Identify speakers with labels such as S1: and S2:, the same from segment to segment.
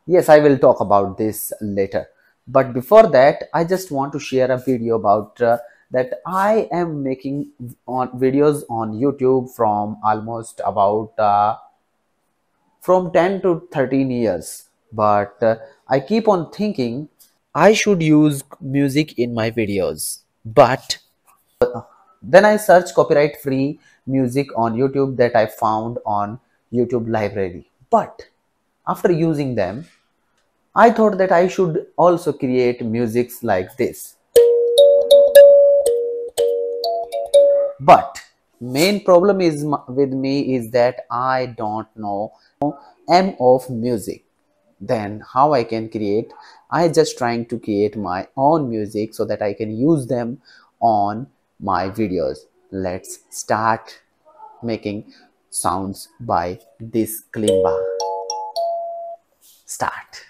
S1: Yes, I will talk about this later. But before that, I just want to share a video about that I am making on videos on YouTube from almost about from 10 to 13 years. But I keep on thinking I should use music in my videos. But then I searched copyright free music on YouTube that I found on YouTube library. But after using them, I thought that I should also create musics like this. But main problem is with me is that I don't know M of music. Then how I can create? I just trying to create my own music so that I can use them on my videos. Let's start making sounds by this kalimba. Start.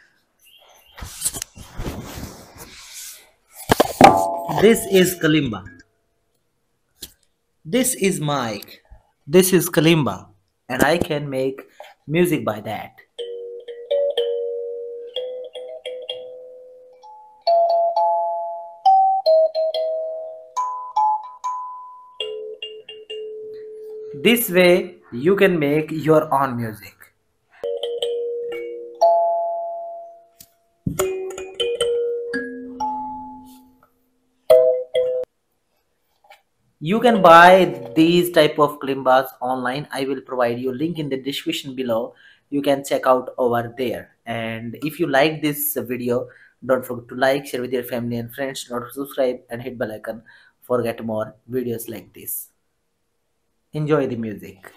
S2: This is Kalimba. This is Mike. This is Kalimba. And I can make music by that. This way you can make your own music. You can buy these type of kalimbas online. I will provide you a link in the description below. You can check out over there. And if you like this video, don't forget to like, share with your family and friends. Don't subscribe and hit bell icon for get more videos like this. Enjoy the music.